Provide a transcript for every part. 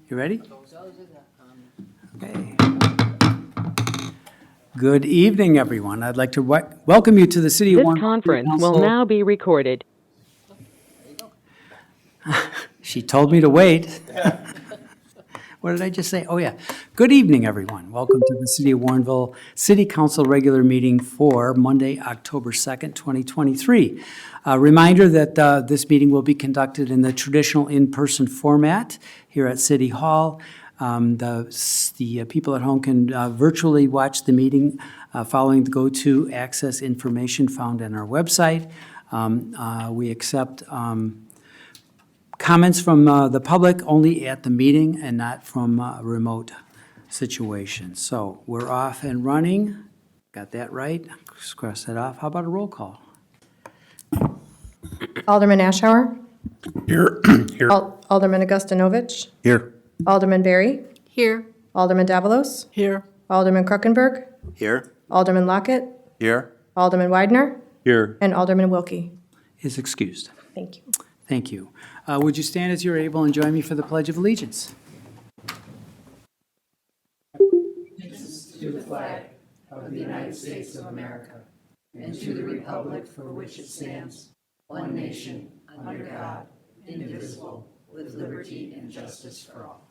You ready? Okay. Good evening, everyone. I'd like to welcome you to the City of This Warren. conference will now be recorded. She told me to wait. What did I just say? Oh, yeah. Good evening, everyone. Welcome to the City of Warrenville City Council regular meeting for Monday, October 2nd, 2023. A reminder that this meeting will be conducted in the traditional in-person format here at City Hall. The people at home can virtually watch the meeting following the go-to access information found on our website. We accept comments from the public only at the meeting and not from remote situations. So we're off and running. Got that right? Cross that off. How about a roll call? Alderman Ashour. Here. Here. Alderman Augustinovich. Here. Alderman Berry. Here. Alderman Davalos. Here. Alderman Kruckenberg. Here. Alderman Lockett. Here. Alderman Widener. Here. And Alderman Wilkie. Is excused. Thank you. Thank you. Would you stand as you're able and join me for the Pledge of Allegiance? To the flag of the United States of America and to the republic for which it stands, one nation, under God, indivisible, with liberty and justice for all.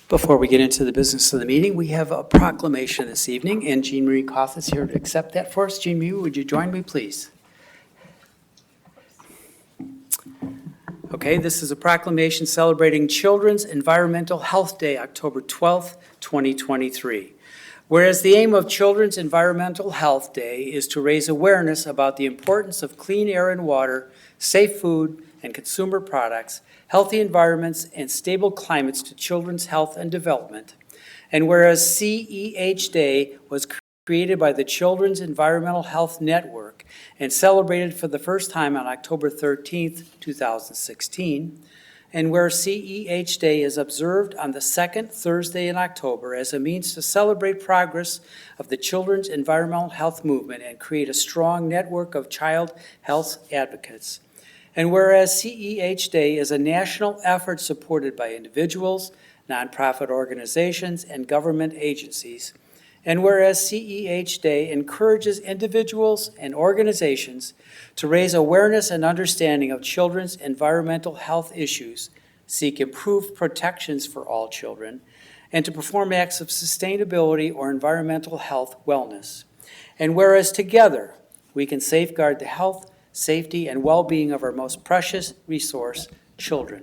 Before we get into the business of the meeting, we have a proclamation this evening, and Jean Marie Koff is here to accept that for us. Jean Marie, would you join me, please? Okay, this is a proclamation celebrating Children's Environmental Health Day, October 12th, 2023. Whereas the aim of Children's Environmental Health Day is to raise awareness about the importance of clean air and water, safe food and consumer products, healthy environments, and stable climates to children's health and development. And whereas CEH Day was created by the Children's Environmental Health Network and celebrated for the first time on October 13th, 2016, and where CEH Day is observed on the second Thursday in October as a means to celebrate progress of the children's environmental health movement and create a strong network of child health advocates. And whereas CEH Day is a national effort supported by individuals, nonprofit organizations, and government agencies, and whereas CEH Day encourages individuals and organizations to raise awareness and understanding of children's environmental health issues, seek improved protections for all children, and to perform acts of sustainability or environmental health wellness. And whereas together we can safeguard the health, safety, and well-being of our most precious resource, children.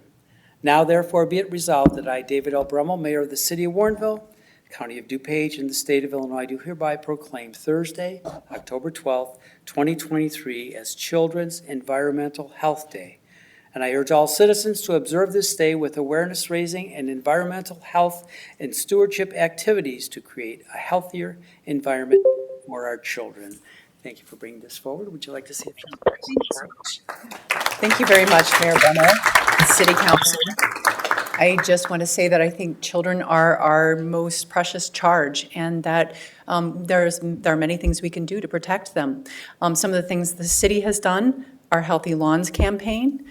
Now, therefore, be it resolved that I, David L. Brummel, Mayor of the City of Warrenville, County of DuPage, and the State of Illinois, do hereby proclaim Thursday, October 12th, 2023, as Children's Environmental Health Day. And I urge all citizens to observe this day with awareness-raising and environmental health and stewardship activities to create a healthier environment for our children. Thank you for bringing this forward. Would you like to see it? Thank you very much, Mayor Brummel, City Council. I just want to say that I think children are our most precious charge, and that there are many things we can do to protect them. Some of the things the city has done, our Healthy Lawns campaign,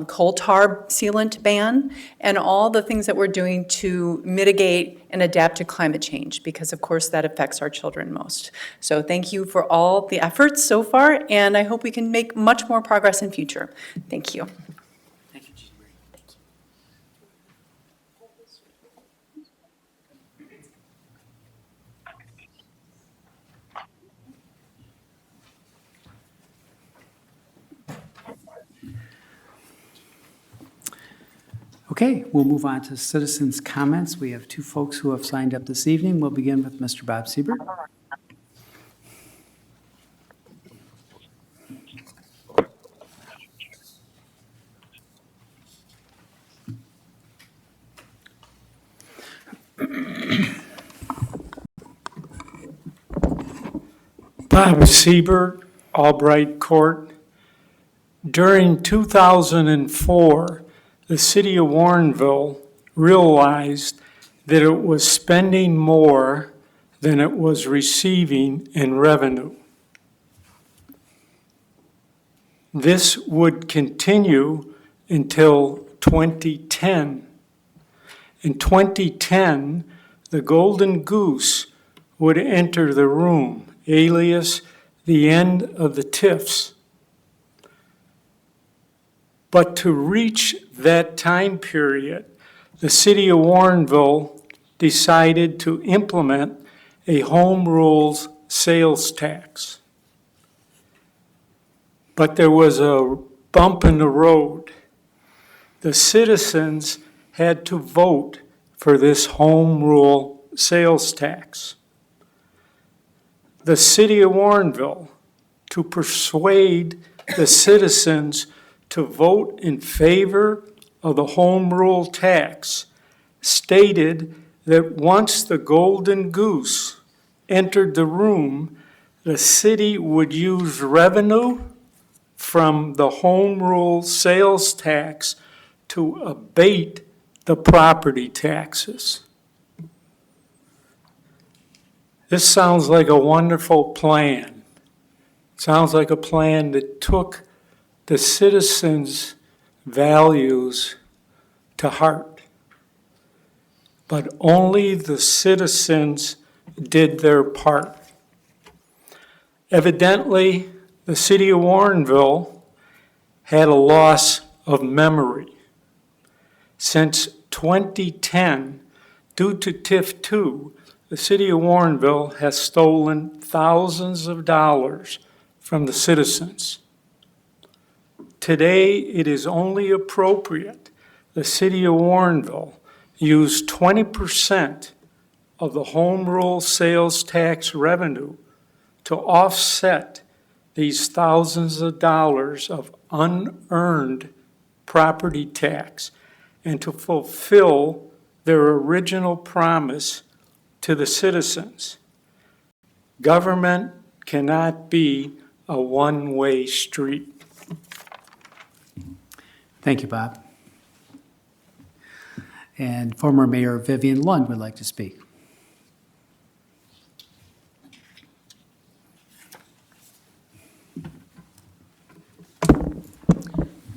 coal tar sealant ban, and all the things that we're doing to mitigate and adapt to climate change, because of course that affects our children most. So thank you for all the efforts so far, and I hope we can make much more progress in future. Thank you. Thank you, Jean Marie. Okay, we'll move on to citizens' comments. We have two folks who have signed up this evening. We'll begin with Mr. Bob Siebert. Bob Siebert, Albright Court. During 2004, the city of Warrenville realized that it was spending more than it was receiving in revenue. This would continue until 2010. In 2010, the Golden Goose would enter the room, alias the end of the TIFs. But to reach that time period, the city of Warrenville decided to implement a home rules sales tax. But there was a bump in the road. The citizens had to vote for this home rule sales tax. The city of Warrenville, to persuade the citizens to vote in favor of the home rule tax, stated that once the Golden Goose entered the room, the city would use revenue from the home rule sales tax to abate the property taxes. This sounds like a wonderful plan. Sounds like a plan that took the citizens' values to heart. But only the citizens did their part. Evidently, the city of Warrenville had a loss of memory. Since 2010, due to TIF 2, the city of Warrenville has stolen thousands of dollars from the citizens. Today, it is only appropriate the city of Warrenville use 20% of the home rule sales tax revenue to offset these thousands of dollars of unearned property tax and to fulfill their original promise to the citizens. Government cannot be a one-way street. Thank you, Bob. And former Mayor Vivian Lund would like to speak.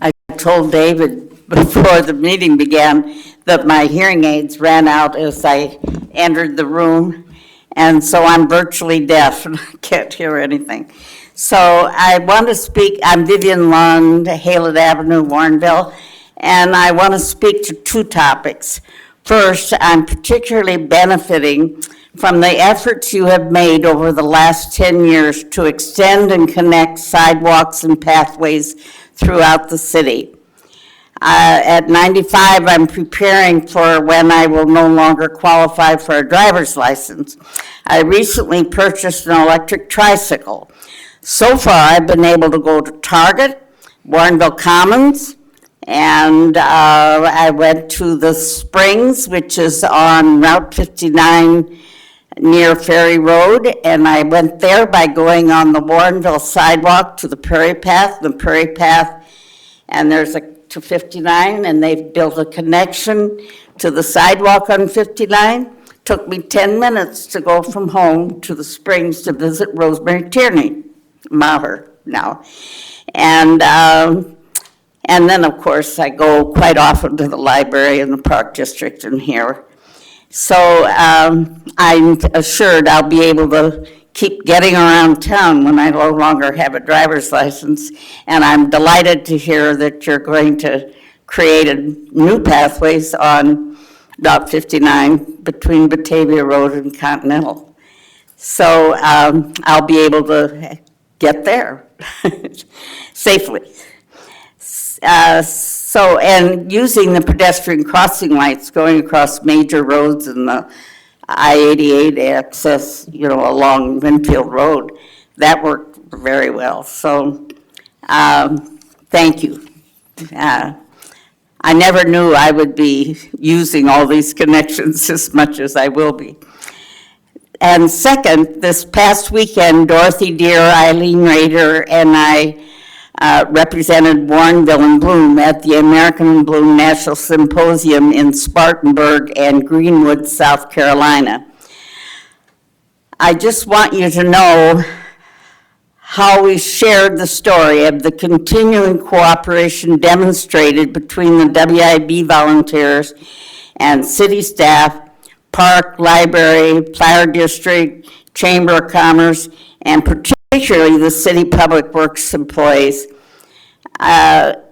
I told David before the meeting began that my hearing aids ran out as I entered the room, and so I'm virtually deaf and I can't hear anything. So I want to speak, I'm Vivian Lund, Haylett Avenue, Warrenville, and I want to speak to two topics. First, I'm particularly benefiting from the efforts you have made over the last 10 years to extend and connect sidewalks and pathways throughout the city. At 95, I'm preparing for when I will no longer qualify for a driver's license. I recently purchased an electric tricycle. So far, I've been able to go to Target, Warrenville Commons, and I went to the Springs, which is on Route 59 near Ferry Road, and I went there by going on the Warrenville sidewalk to the Prairie Path, and there's a to 59, and they've built a connection to the sidewalk on 59. Took me 10 minutes to go from home to the Springs to visit Rosemary Tierney, Maher now. And then, of course, I go quite often to the library in the Park District and here. So I'm assured I'll be able to keep getting around town when I no longer have a driver's license. And I'm delighted to hear that you're going to create a new pathways on Route 59 between Batavia Road and Continental. So I'll be able to get there safely. And using the pedestrian crossing lights going across major roads and the I-88 access, along Winfield Road, that worked very well. So, thank you. I never knew I would be using all these connections as much as I will be. And second, this past weekend, Dorothy Deer, Eileen Rader, and I represented Warrenville and Bloom at the American Bloom National Symposium in Spartanburg and Greenwood, South Carolina. I just want you to know how we shared the story of the continuing cooperation demonstrated between the WIB volunteers and city staff, park, library, fire district, chamber of commerce, and particularly the city public works employees.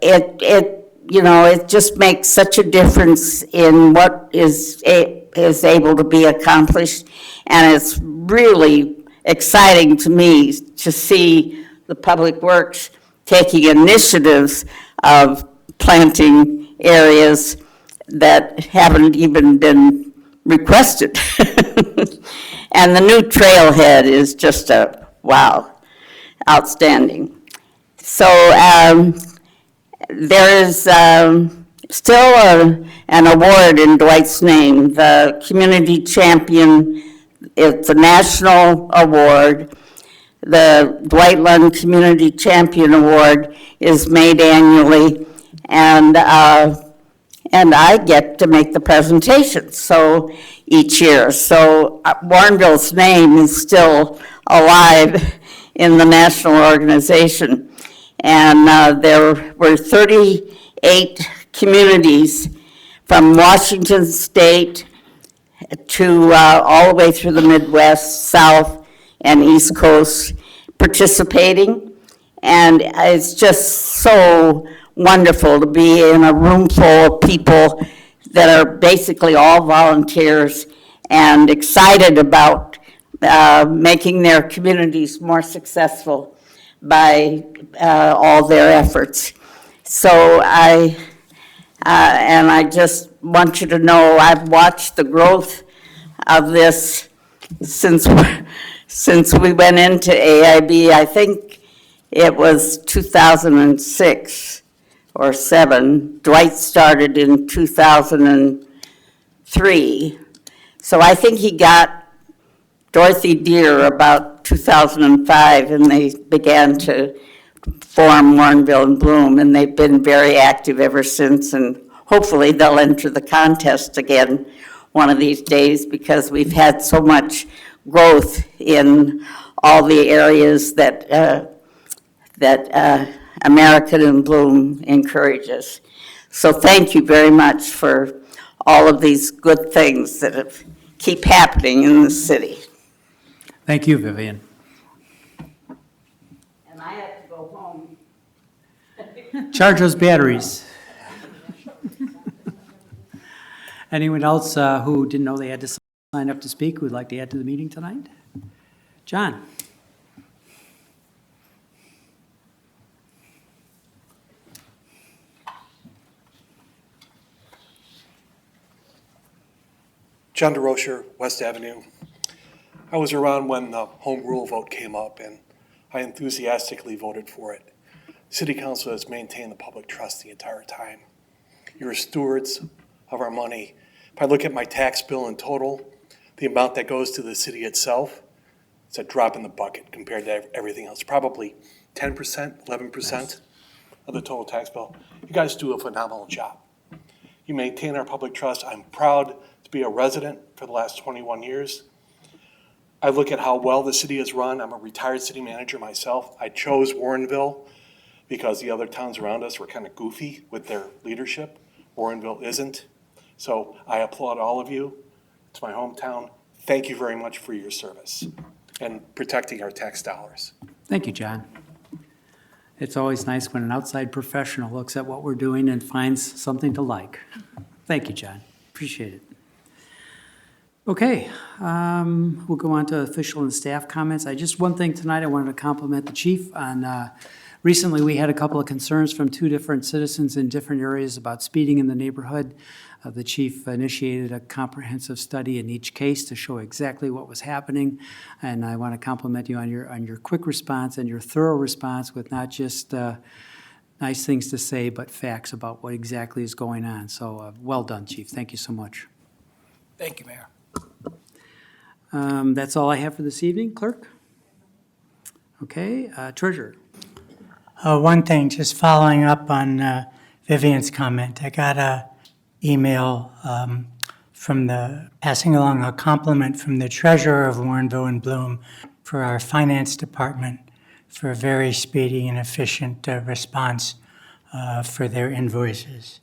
It just makes such a difference in what is able to be accomplished, and it's really exciting to me to see the public works taking initiatives of planting areas that haven't even been requested. And the new trailhead is just outstanding. So there is still an award in Dwight's name, the Community Champion. It's a national award. The Dwight Lund Community Champion Award is made annually, and I get to make the presentation each year. So Warrenville's name is still alive in the national organization. And there were 38 communities from Washington State to all the way through the Midwest, South, and East Coast participating. And it's just so wonderful to be in a room full of people that are basically all volunteers and excited about making their communities more successful by all their efforts. So I just want you to know I've watched the growth of this since we went into AIB. I think it was 2006 or 7. Dwight started in 2003. So I think he got Dorothy Deer about 2005, and they began to form Warrenville and Bloom, and they've been very active ever since, and hopefully they'll enter the contest again one of these days, because we've had so much growth in all the areas that American and Bloom encourages. So thank you very much for all of these good things that keep happening in the city. Thank you, Vivian. And I have to go home. Charge those batteries. Anyone else who didn't know they had to sign up to speak who would like to add to the meeting tonight? John? John DeRocher, West Avenue. I was around when the home rule vote came up, and I enthusiastically voted for it. City Council has maintained the public trust the entire time. You're stewards of our money. If I look at my tax bill in total, the amount that goes to the city itself, it's a drop in the bucket compared to everything else. Probably 10%, 11% of the total tax bill. You guys do a phenomenal job. You maintain our public trust. I'm proud to be a resident for the last 21 years. I look at how well the city is run. I'm a retired city manager myself. I chose Warrenville because the other towns around us were kind of goofy with their leadership. Warrenville isn't. So I applaud all of you. It's my hometown. Thank you very much for your service and protecting our tax dollars. Thank you, John. It's always nice when an outside professional looks at what we're doing and finds something to like. Thank you, John. Appreciate it. Okay, we'll go on to official and staff comments. One thing tonight, I wanted to compliment the chief on, recently we had a couple of concerns from two different citizens in different areas about speeding in the neighborhood. The chief initiated a comprehensive study in each case to show exactly what was happening. And I want to compliment you on your quick response and your thorough response with not just nice things to say, but facts about what exactly is going on. So well done, chief. Thank you so much. Thank you, Mayor. That's all I have for this evening. Clerk? Okay, treasurer. One thing, just following up on Vivian's comment, I got a email passing along a compliment from the treasurer of Warrenville and Bloom for our finance department for a very speedy and efficient response for their invoices.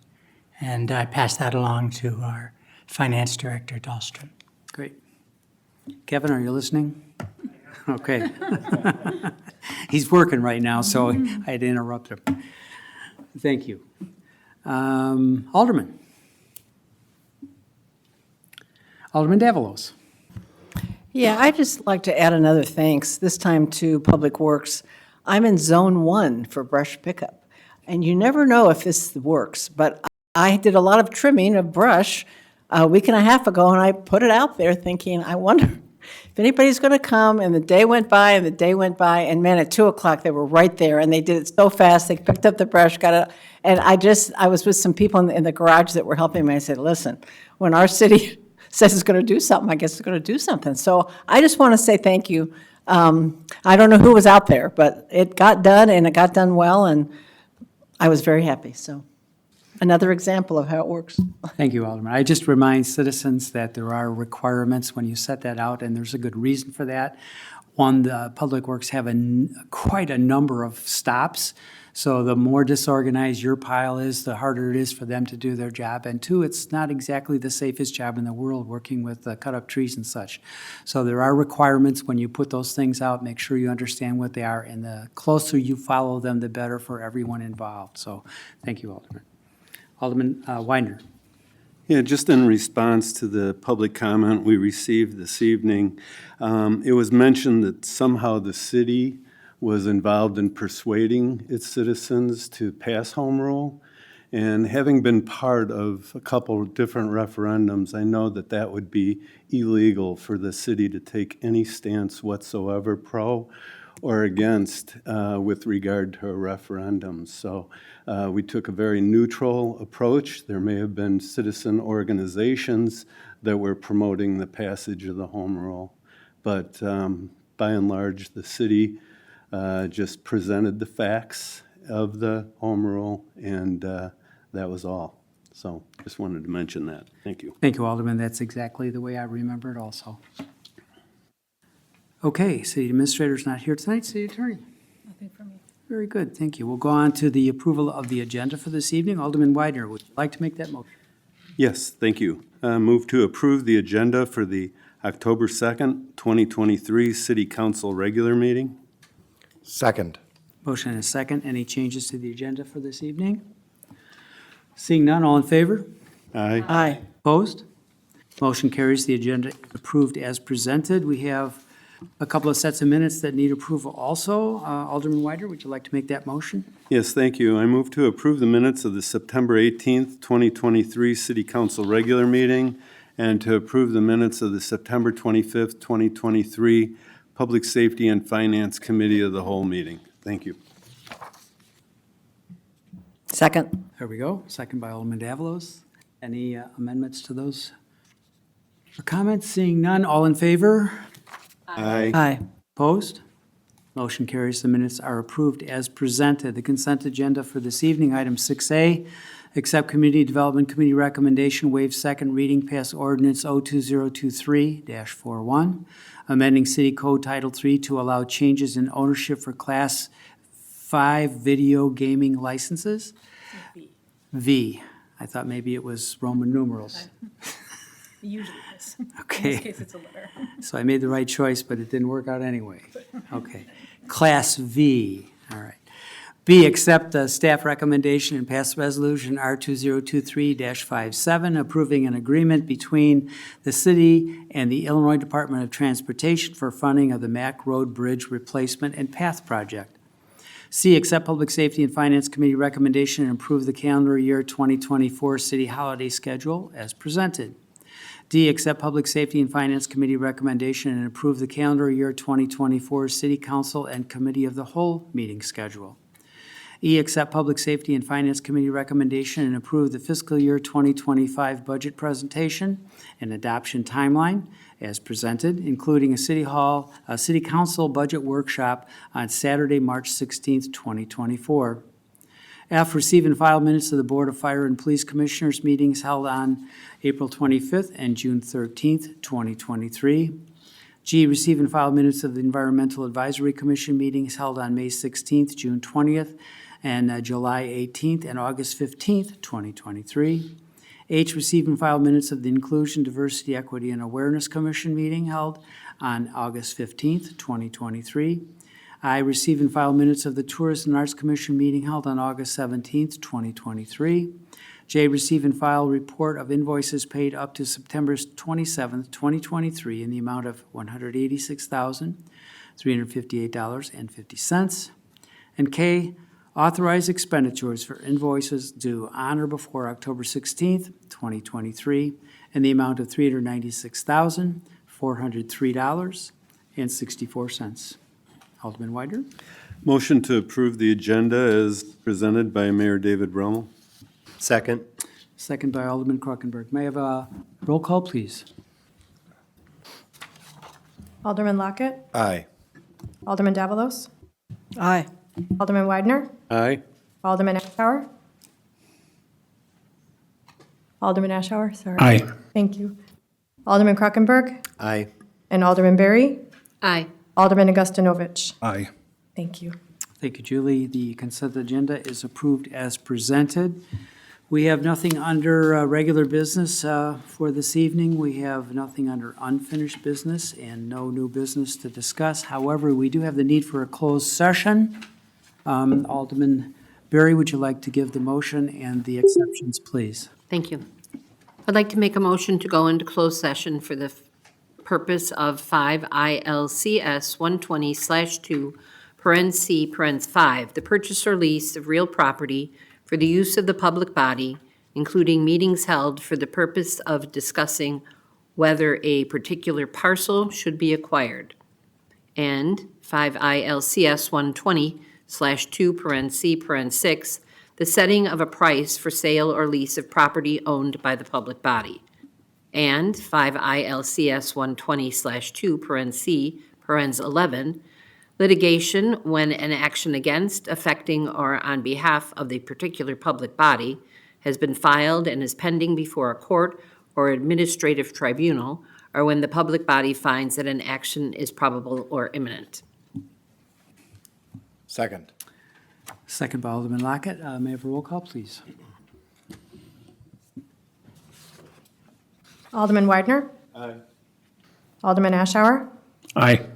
And I passed that along to our finance director, Dahlstrom. Great. Kevin, are you listening? Okay. He's working right now, so I had to interrupt him. Thank you. Alderman. Alderman Davalos. Yeah, I'd just like to add another thanks, this time to Public Works. I'm in Zone 1 for brush pickup, and you never know if this works, but I did a lot of trimming of brush a week and a half ago, and I put it out there thinking, I wonder if anybody's going to come, and the day went by, and man, at 2 o'clock, they were right there, and they did it so fast, they picked up the brush, got it, and I was with some people in the garage that were helping me. I said, listen, when our city says it's going to do something, I guess it's going to do something. So I just want to say thank you. I don't know who was out there, but it got done, and it got done well, and I was very happy. So another example of how it works. Thank you, Alderman. I just remind citizens that there are requirements when you set that out, and there's a good reason for that. One, the Public Works have quite a number of stops, so the more disorganized your pile is, the harder it is for them to do their job. And two, it's not exactly the safest job in the world working with cut up trees and such. So there are requirements when you put those things out. Make sure you understand what they are, and the closer you follow them, the better for everyone involved. So thank you, Alderman. Alderman Weidner. Yeah, just in response to the public comment we received this evening, it was mentioned that somehow the city was involved in persuading its citizens to pass home rule. And having been part of a couple of different referendums, I know that that would be illegal for the city to take any stance whatsoever, pro or against, with regard to a referendum. So we took a very neutral approach. There may have been citizen organizations that were promoting the passage of the home rule, but by and large, the city just presented the facts of the home rule, and that was all. So just wanted to mention that. Thank you. Thank you, Alderman. That's exactly the way I remember it also. Okay, City Administrator's not here tonight. City Attorney. Nothing for me. Very good, thank you. We'll go on to the approval of the agenda for this evening. Alderman Weidner, would you like to make that motion? Yes, thank you. Move to approve the agenda for the October 2nd, 2023 City Council regular meeting. Second. Motion and a second. Any changes to the agenda for this evening? Seeing none, all in favor? Aye. Aye. Opposed? Motion carries. The agenda is approved as presented. We have a couple of sets of minutes that need approval also. Alderman Weidner, would you like to make that motion? Yes, thank you. I move to approve the minutes of the September 18th, 2023 City Council regular meeting, and to approve the minutes of the September 25th, 2023 Public Safety and Finance Committee of the whole meeting. Thank you. Second. There we go. Second by Alderman Davalos. Any amendments to those? Or comments? Seeing none, all in favor? Aye. Aye. Opposed? Motion carries. The minutes are approved as presented. The consent agenda for this evening, item 6A, accept Community Development Committee recommendation, waive second reading, pass ordinance 02023-41, amending City Code Title III to allow changes in ownership for Class 5 video gaming licenses. V. I thought maybe it was Roman numerals. Usually is. Okay. In this case, it's a letter. So I made the right choice, but it didn't work out anyway. Okay. Class V, all right. B, accept the staff recommendation and pass resolution R2023-57, approving an agreement between the city and the Illinois Department of Transportation for funding of the Mack Road Bridge Replacement and Path Project. C, accept Public Safety and Finance Committee recommendation and approve the calendar year 2024 city holiday schedule as presented. D, accept Public Safety and Finance Committee recommendation and approve the calendar year 2024 City Council and Committee of the Whole meeting schedule. E, accept Public Safety and Finance Committee recommendation and approve the fiscal year 2025 budget presentation and adoption timeline as presented, including a City Council budget workshop on Saturday, March 16th, 2024. F, receive and file minutes of the Board of Fire and Police Commissioners meetings held on April 25th and June 13th, 2023. G, receive and file minutes of the Environmental Advisory Commission meetings held on May 16th, June 20th, and July 18th and August 15th, 2023. H, receive and file minutes of the Inclusion, Diversity, Equity, and Awareness Commission meeting held on August 15th, 2023. I, receive and file minutes of the Tourism and Arts Commission meeting held on August 17th, 2023. J, receive and file report of invoices paid up to September 27th, 2023 in the amount of $186,358.50. And K, authorize expenditures for invoices due on or before October 16th, 2023 in the amount of $396,403.64. Alderman Widener? Motion to approve the agenda as presented by Mayor David Rummel. Second. Second by Alderman Krokenberg. May I have a roll call, please? Alderman Lockett, Aye. Alderman Davalos, Aye. Alderman Widener, Aye. Alderman Ashour. Alderman Ashour, sorry. Aye. Thank you. Alderman Krokenberg Aye. and Alderman Berry. Aye. Alderman Augustinovich. Aye. Thank you. Thank you, Julie. The consent agenda is approved as presented. We have nothing under regular business for this evening. We have nothing under unfinished business and no new business to discuss. However, we do have the need for a closed session. Alderman Berry, would you like to give the motion and the exceptions, please? Thank you. I'd like to make a motion to go into closed session for the purpose of 5 ILCS 120/2, C, 5, the purchase or lease of real property for the use of the public body, including meetings held for the purpose of discussing whether a particular parcel should be acquired. And 5 ILCS 120/2, C, 6, the setting of a price for sale or lease of property owned by the public body. And 5 ILCS 120/2, C, 11, litigation when an action against, affecting, or on behalf of the particular public body has been filed and is pending before a court or administrative tribunal, or when the public body finds that an action is probable or imminent. Second. Second by Alderman Lockett. May I have a roll call, please? Alderman Widener. Aye. Alderman Ashour. Aye.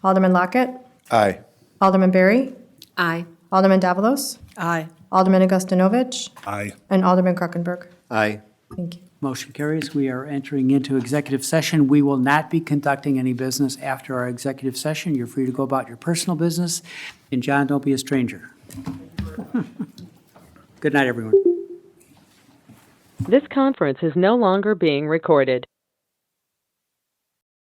Alderman Lockett. Aye. Alderman Berry. Aye. Alderman Davalos. Aye. Alderman Augustinovich. Aye. And Alderman Krokenberg. Aye. Thank you. Motion carries. We are entering into executive session. We will not be conducting any business after our executive session. You're free to go about your personal business. And John, don't be a stranger. Good night, everyone. This conference is no longer being recorded.